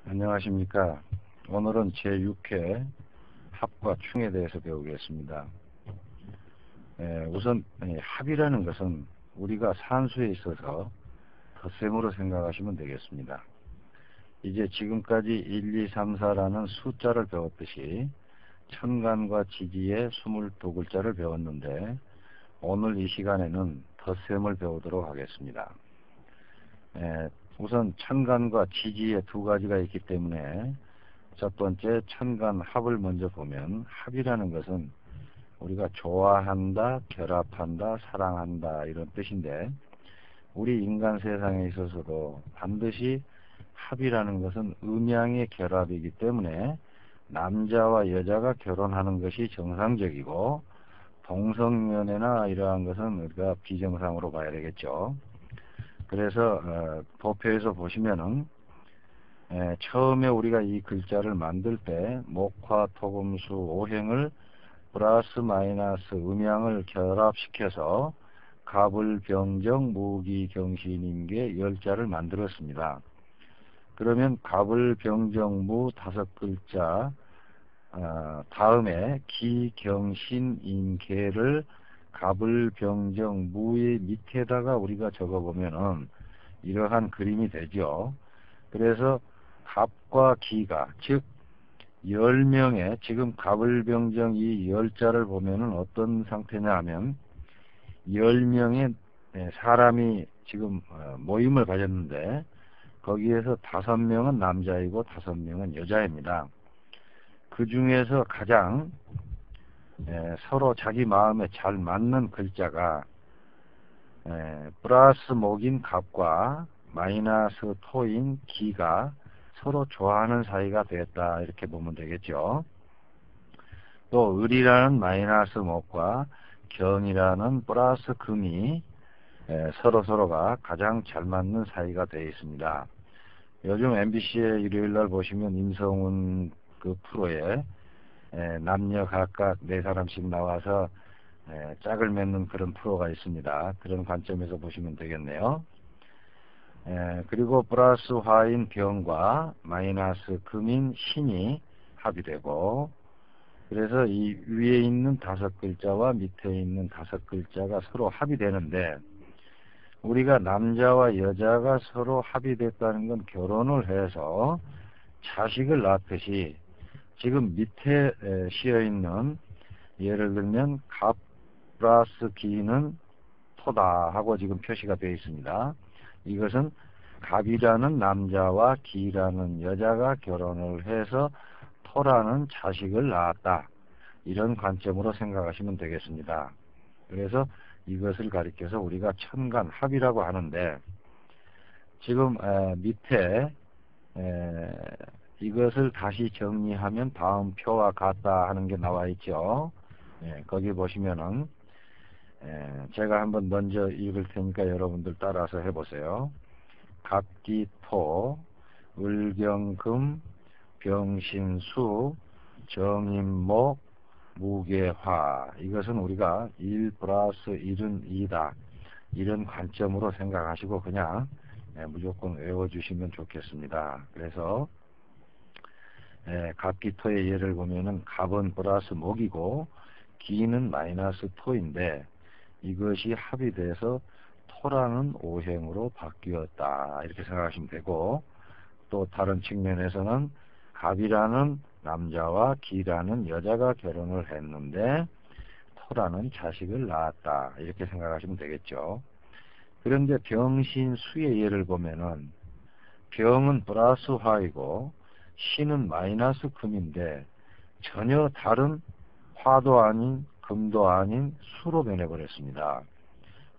안녕하십니까. 오늘은 제6회 합과 충에 대해서 배우겠습니다. 우선 합이라는 것은 우리가 산수에 있어서 덧셈으로 생각하시면 되겠습니다. 이제 지금까지 1, 2, 3, 4라는 숫자를 배웠듯이 천간과 지지의 22글자를 배웠는데 오늘 이 시간에는 덧셈을 배우도록 하겠습니다. 우선 천간과 지지의 두 가지가 있기 때문에 첫 번째 천간 합을 먼저 보면 합이라는 것은 우리가 좋아한다, 결합한다, 사랑한다 이런 뜻인데 우리 인간 세상에 있어서도 반드시 합이라는 것은 음양의 결합이기 때문에 남자와 여자가 결혼하는 것이 정상적이고 동성연애나 이러한 것은 우리가 비정상으로 봐야 되겠죠. 그래서 도표에서 보시면은 처음에 우리가 이 글자를 만들 때 목화, 토금수, 오행을 플러스 마이너스 음양을 결합시켜서 갑을, 병정, 무기, 경신임계 10자를 만들었습니다. 그러면 갑을, 병정, 무 5글자 다음에 기, 경신, 임계를 갑을, 병정, 무의 밑에다가 우리가 적어보면은 이러한 그림이 되죠. 그래서 갑과 기가 즉 10명의 지금 갑을, 병정 이 10자를 보면은 어떤 상태냐 하면 10명의 사람이 지금 모임을 가졌는데 거기에서 5명은 남자이고 5명은 여자입니다. 그 중에서 가장 서로 자기 마음에 잘 맞는 글자가 플러스 목인 갑과 마이너스 토인 기가 서로 좋아하는 사이가 되었다 이렇게 보면 되겠죠. 또 을이라는 마이너스 목과 경이라는 플러스 금이 서로가 가장 잘 맞는 사이가 되어 있습니다. 요즘 MBC의 일요일날 보시면 임성훈 그 프로에 남녀 각각 4사람씩 나와서 짝을 맺는 그런 프로가 있습니다. 그런 관점에서 보시면 되겠네요. 그리고 플러스 화인 병과 마이너스 금인 신이 합이 되고 그래서 이 위에 있는 5글자와 밑에 있는 5글자가 서로 합이 되는데 우리가 남자와 여자가 서로 합이 됐다는 건 결혼을 해서 자식을 낳듯이 지금 밑에 씌어 있는 예를 들면 갑 플러스 기는 토다 하고 지금 표시가 되어 있습니다. 이것은 갑이라는 남자와 기라는 여자가 결혼을 해서 토라는 자식을 낳았다. 이런 관점으로 생각하시면 되겠습니다. 그래서 이것을 가리켜서 우리가 천간합이라고 하는데 지금 밑에 이것을 다시 정리하면 다음 표와 같다 하는 게 나와 있죠. 거기 보시면은 제가 한번 먼저 읽을 테니까 여러분들 따라서 해보세요. 갑기토, 을경금, 병신수, 정인목, 무계화. 이것은 우리가 1 플러스 1은 2다. 이런 관점으로 생각하시고 그냥 무조건 외워주시면 좋겠습니다. 그래서 갑기토의 예를 보면은 갑은 플러스 목이고 기는 마이너스 토인데 이것이 합이 돼서 토라는 오행으로 바뀌었다 이렇게 생각하시면 되고 또 다른 측면에서는 갑이라는 남자와 기라는 여자가 결혼을 했는데 토라는 자식을 낳았다 이렇게 생각하시면 되겠죠. 그런데 병신수의 예를 보면은 병은 플러스 화이고 신은 마이너스 금인데 전혀 다른 화도 아닌 금도 아닌 수로 변해버렸습니다.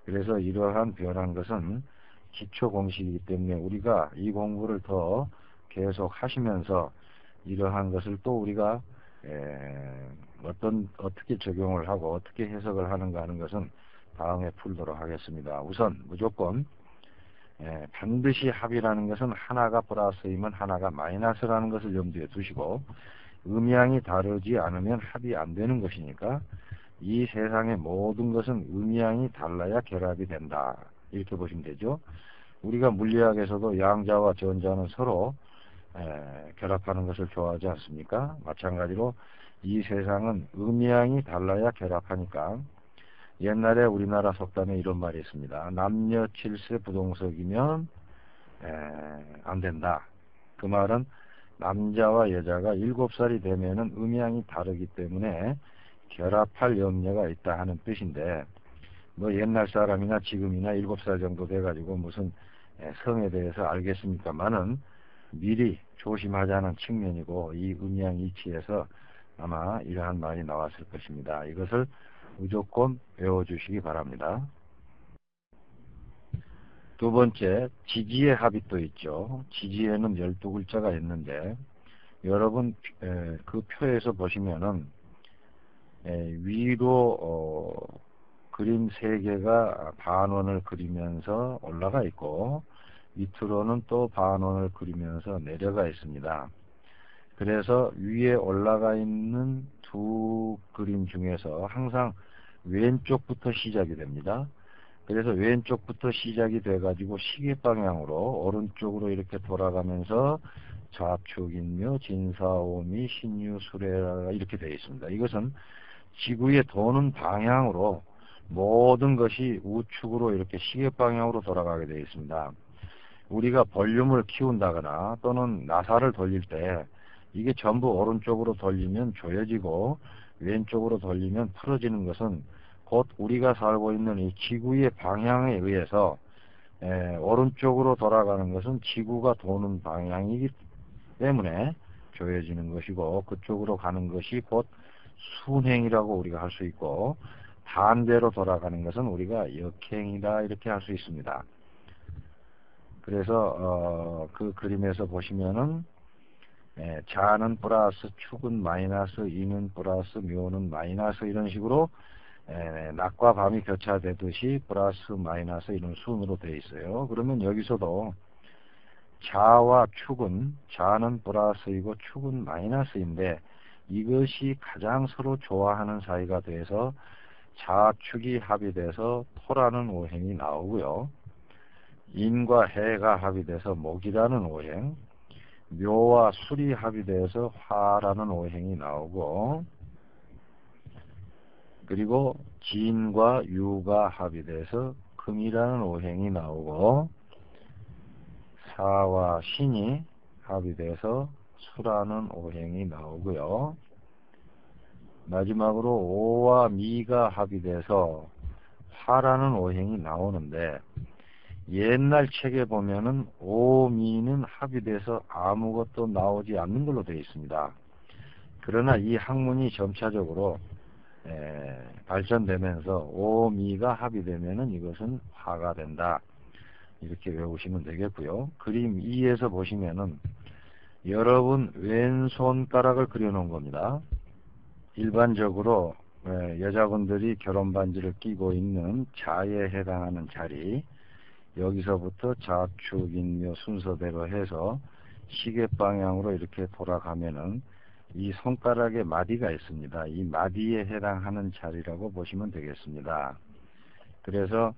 그래서 이러한 변한 것은 기초 공식이기 때문에 우리가 이 공부를 더 계속 하시면서 이러한 것을 또 우리가 어떻게 적용을 하고 어떻게 해석을 하는가 하는 것은 다음에 풀도록 하겠습니다. 우선 무조건 반드시 합이라는 것은 하나가 플러스이면 하나가 마이너스라는 것을 염두에 두시고 음양이 다르지 않으면 합이 안 되는 것이니까 이 세상의 모든 것은 음양이 달라야 결합이 된다. 이렇게 보시면 되죠. 우리가 물리학에서도 양자와 전자는 서로 결합하는 것을 좋아하지 않습니까? 마찬가지로 이 세상은 음양이 달라야 결합하니까 옛날에 우리나라 속담에 이런 말이 있습니다. 남녀 7세 부동석이면 안 된다. 그 말은 남자와 여자가 7살이 되면은 음양이 다르기 때문에 결합할 염려가 있다 하는 뜻인데, 뭐 옛날 사람이나 지금이나 7살 정도 돼가지고 무슨 성에 대해서 알겠습니까만은 미리 조심하자는 측면이고, 이 음양이치에서 아마 이러한 말이 나왔을 것입니다. 이것을 무조건 외워주시기 바랍니다. 두 번째, 지지의 합이 또 있죠. 지지에는 12글자가 있는데, 여러분 그 표에서 보시면은 위로 그림 3개가 반원을 그리면서 올라가 있고, 밑으로는 또 반원을 그리면서 내려가 있습니다. 그래서 위에 올라가 있는 두 그림 중에서 항상 왼쪽부터 시작이 됩니다. 그래서 왼쪽부터 시작이 돼 가지고 시계 방향으로 오른쪽으로 이렇게 돌아가면서 좌축인묘 진사오미 신유수레라 이렇게 되어 있습니다. 이것은 지구의 도는 방향으로 모든 것이 우측으로 이렇게 시계 방향으로 돌아가게 되어 있습니다. 우리가 볼륨을 키운다거나 또는 나사를 돌릴 때 이게 전부 오른쪽으로 돌리면 조여지고 왼쪽으로 돌리면 풀어지는 것은 곧 우리가 살고 있는 이 지구의 방향에 의해서 오른쪽으로 돌아가는 것은 지구가 도는 방향이기 때문에 조여지는 것이고, 그쪽으로 가는 것이 곧 순행이라고 우리가 할 수 있고, 반대로 돌아가는 것은 우리가 역행이다 이렇게 할 수 있습니다. 그래서 그 그림에서 보시면은 자는 플러스 축은 마이너스 이는 플러스 묘는 마이너스 이런 식으로 낮과 밤이 교차되듯이 플러스 마이너스 이런 순으로 되어 있어요. 그러면 여기서도 자와 축은 자는 플러스이고 축은 마이너스인데 이것이 가장 서로 좋아하는 사이가 돼서 자축이 합이 돼서 토라는 오행이 나오고요. 인과 해가 합이 돼서 목이라는 오행, 묘와 술이 합이 돼서 화라는 오행이 나오고, 그리고 진과 유가 합이 돼서 금이라는 오행이 나오고, 사와 신이 합이 돼서 수라는 오행이 나오고요. 마지막으로 오와 미가 합이 돼서 화라는 오행이 나오는데, 옛날 책에 보면은 오미는 합이 돼서 아무것도 나오지 않는 걸로 되어 있습니다. 그러나 이 학문이 점차적으로 발전되면서 오미가 합이 되면은 이것은 화가 된다 이렇게 외우시면 되겠고요. 그림 2에서 보시면은 여러분 왼손가락을 그려 놓은 겁니다. 일반적으로 여자분들이 결혼 반지를 끼고 있는 자에 해당하는 자리, 여기서부터 좌축인묘 순서대로 해서 시계 방향으로 이렇게 돌아가면은 이 손가락에 마디가 있습니다. 이 마디에 해당하는 자리라고 보시면 되겠습니다. 그래서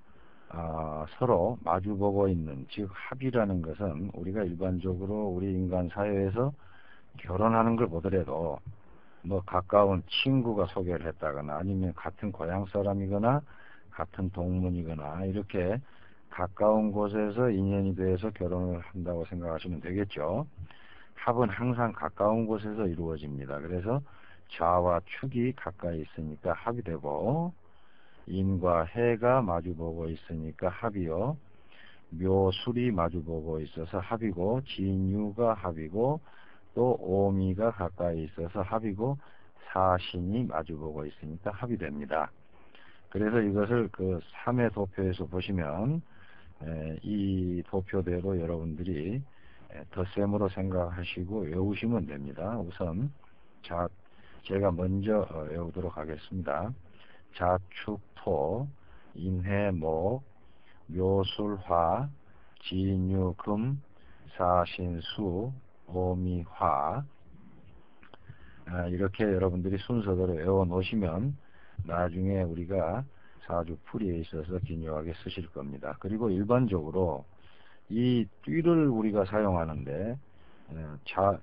서로 마주보고 있는, 즉 합이라는 것은 우리가 일반적으로 우리 인간 사회에서 결혼하는 걸 보더라도 뭐 가까운 친구가 소개를 했다거나 아니면 같은 고향 사람이거나 같은 동문이거나 이렇게 가까운 곳에서 인연이 돼서 결혼을 한다고 생각하시면 되겠죠. 합은 항상 가까운 곳에서 이루어집니다. 그래서 좌와 축이 가까이 있으니까 합이 되고, 인과 해가 마주보고 있으니까 합이요, 묘술이 마주보고 있어서 합이고, 진유가 합이고, 또 오미가 가까이 있어서 합이고, 사신이 마주보고 있으니까 합이 됩니다. 그래서 이것을 그 3의 도표에서 보시면 이 도표대로 여러분들이 덧셈으로 생각하시고 외우시면 됩니다. 우선 제가 먼저 외우도록 하겠습니다. 자축토, 인해목, 묘술화, 진유금, 사신수, 오미화, 이렇게 여러분들이 순서대로 외워 놓으시면 나중에 우리가 사주 풀이에 있어서 기묘하게 쓰실 겁니다. 그리고 일반적으로 이 띠를 우리가 사용하는데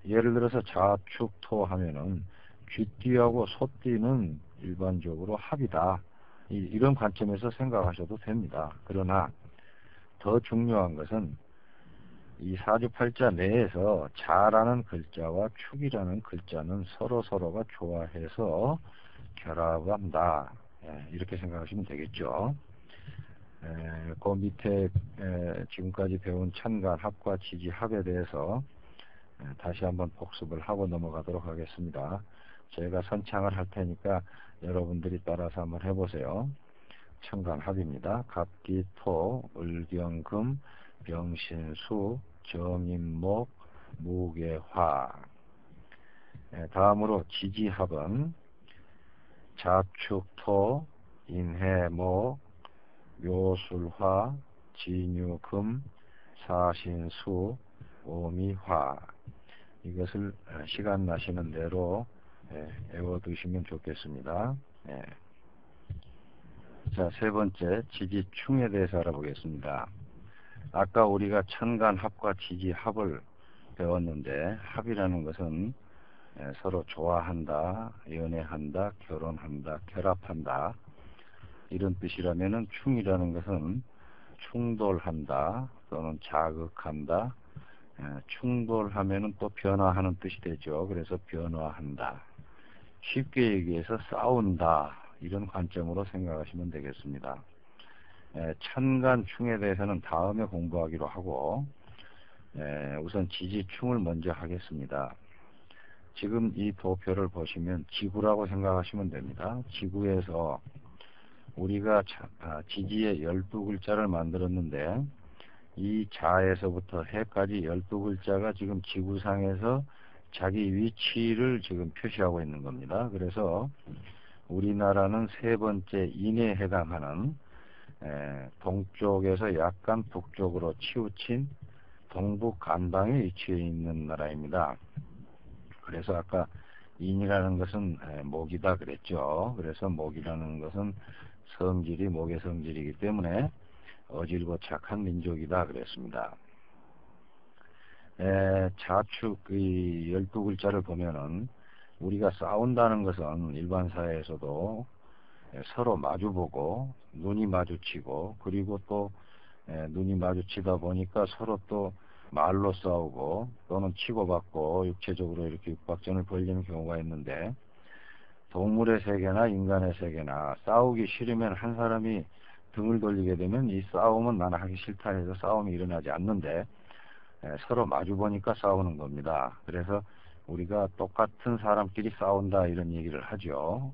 예를 들어서 자축토 하면은 쥐띠하고 소띠는 일반적으로 합이다. 이런 관점에서 생각하셔도 됩니다. 그러나 더 중요한 것은 이 사주팔자 내에서 자라는 글자와 축이라는 글자는 서로가 좋아해서 결합한다. 이렇게 생각하시면 되겠죠. 그 밑에 지금까지 배운 천간, 합과 지지, 합에 대해서 다시 한번 복습을 하고 넘어가도록 하겠습니다. 제가 선창을 할 테니까 여러분들이 따라서 한번 해보세요. 천간 합입니다. 갑기, 토, 을경금, 병신수, 정인목, 무계화. 다음으로 지지합은 자축토, 인해목, 묘술화, 진유금, 사신수, 오미화. 이것을 시간 나시는 대로 외워두시면 좋겠습니다. 자, 세 번째 지지충에 대해서 알아보겠습니다. 아까 우리가 천간 합과 지지 합을 배웠는데, 합이라는 것은 서로 좋아한다, 연애한다, 결혼한다, 결합한다, 이런 뜻이라면은 충이라는 것은 충돌한다 또는 자극한다. 충돌하면은 또 변화하는 뜻이 되죠. 그래서 변화한다. 쉽게 얘기해서 싸운다, 이런 관점으로 생각하시면 되겠습니다. 천간충에 대해서는 다음에 공부하기로 하고, 우선 지지충을 먼저 하겠습니다. 지금 이 도표를 보시면 지구라고 생각하시면 됩니다. 지구에서 우리가 지지의 12글자를 만들었는데, 이 자에서부터 해까지 12글자가 지금 지구상에서 자기 위치를 지금 표시하고 있는 겁니다. 그래서 우리나라는 세 번째 인에 해당하는 동쪽에서 약간 북쪽으로 치우친 동북 간방에 위치해 있는 나라입니다. 그래서 아까 인이라는 것은 목이다 그랬죠. 그래서 목이라는 것은 성질이 목의 성질이기 때문에 어질고 착한 민족이다 그랬습니다. 자축 이 12글자를 보면은 우리가 싸운다는 것은 일반 사회에서도 서로 마주보고 눈이 마주치고, 그리고 또 눈이 마주치다 보니까 서로 또 말로 싸우고 또는 치고받고 육체적으로 이렇게 육박전을 벌이는 경우가 있는데, 동물의 세계나 인간의 세계나 싸우기 싫으면 한 사람이 등을 돌리게 되면 이 싸움은 나는 하기 싫다 해서 싸움이 일어나지 않는데, 서로 마주보니까 싸우는 겁니다. 그래서 우리가 똑같은 사람끼리 싸운다 이런 얘기를 하죠.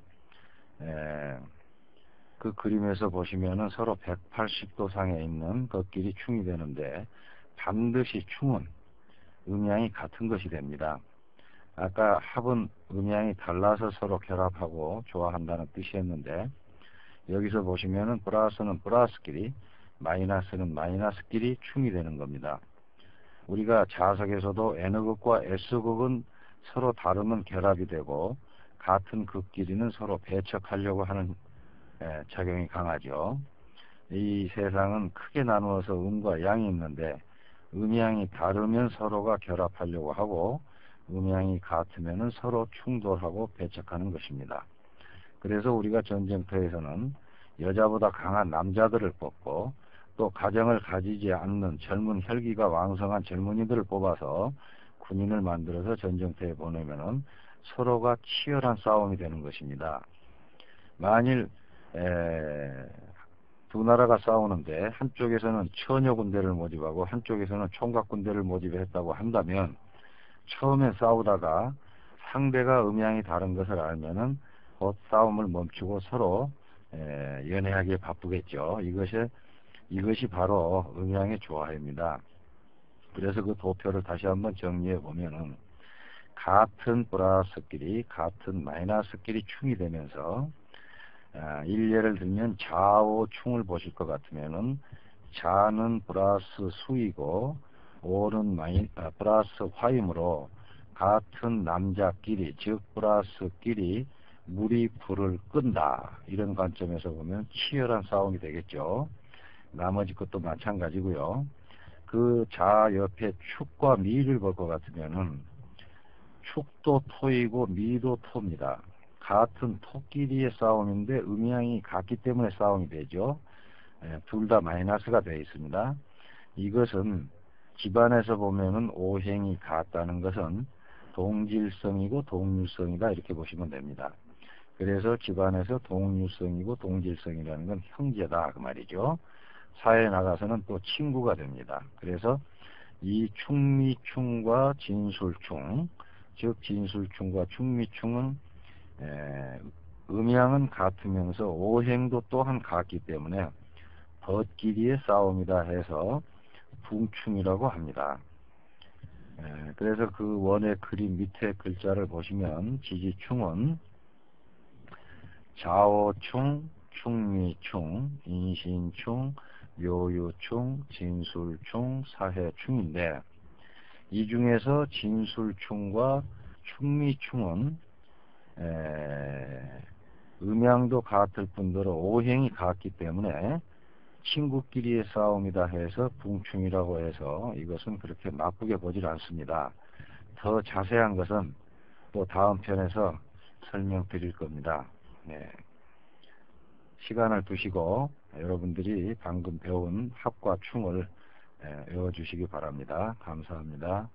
그 그림에서 보시면은 서로 180도 상에 있는 것끼리 충이 되는데, 반드시 충은 음양이 같은 것이 됩니다. 아까 합은 음양이 달라서 서로 결합하고 좋아한다는 뜻이었는데, 여기서 보시면은 플러스는 플러스끼리, 마이너스는 마이너스끼리 충이 되는 겁니다. 우리가 자석에서도 N극과 S극은 서로 다르면 결합이 되고, 같은 극끼리는 서로 배척하려고 하는 작용이 강하죠. 이 세상은 크게 나누어서 음과 양이 있는데, 음양이 다르면 서로가 결합하려고 하고, 음양이 같으면 서로 충돌하고 배척하는 것입니다. 그래서 우리가 전쟁터에서는 여자보다 강한 남자들을 뽑고, 또 가정을 가지지 않는 젊은 혈기가 왕성한 젊은이들을 뽑아서 군인을 만들어서 전쟁터에 보내면은 서로가 치열한 싸움이 되는 것입니다. 만일 두 나라가 싸우는데 한쪽에서는 처녀 군대를 모집하고 한쪽에서는 총각 군대를 모집했다고 한다면, 처음에 싸우다가 상대가 음양이 다른 것을 알면은 곧 싸움을 멈추고 서로 연애하기에 바쁘겠죠. 이것이 바로 음양의 조화입니다. 그래서 그 도표를 다시 한번 정리해 보면은, 같은 플러스끼리 같은 마이너스끼리 충이 되면서, 일례를 들면 좌오 충을 보실 것 같으면은, 자는 플러스 수이고 오는 플러스 화이므로 같은 남자끼리, 즉 플러스끼리 물이 불을 끈다, 이런 관점에서 보면 치열한 싸움이 되겠죠. 나머지 것도 마찬가지고요. 그 자 옆에 축과 미를 볼 것 같으면은 축도 토이고 미도 토입니다. 같은 토끼리의 싸움인데 음양이 같기 때문에 싸움이 되죠. 둘 다 마이너스가 되어 있습니다. 이것은 집안에서 보면은 오행이 같다는 것은 동질성이고 동률성이다 이렇게 보시면 됩니다. 그래서 집안에서 동률성이고 동질성이라는 건 형제다 그 말이죠. 사회에 나가서는 또 친구가 됩니다. 그래서 이 충미충과 진술충, 즉 진술충과 충미충은 음양은 같으면서 오행도 또한 같기 때문에 벗끼리의 싸움이다 해서 붕충이라고 합니다. 그래서 그 원의 그림 밑에 글자를 보시면 지지충은 자오충, 충미충, 인신충, 묘유충, 진술충, 사해충인데 이 중에서 진술충과 충미충은 음양도 같을 뿐더러 오행이 같기 때문에 친구끼리의 싸움이다 해서 붕충이라고 해서 이것은 그렇게 나쁘게 보질 않습니다. 더 자세한 것은 또 다음 편에서 설명드릴 겁니다. 네. 시간을 두시고 여러분들이 방금 배운 합과 충을 외워주시기 바랍니다. 감사합니다.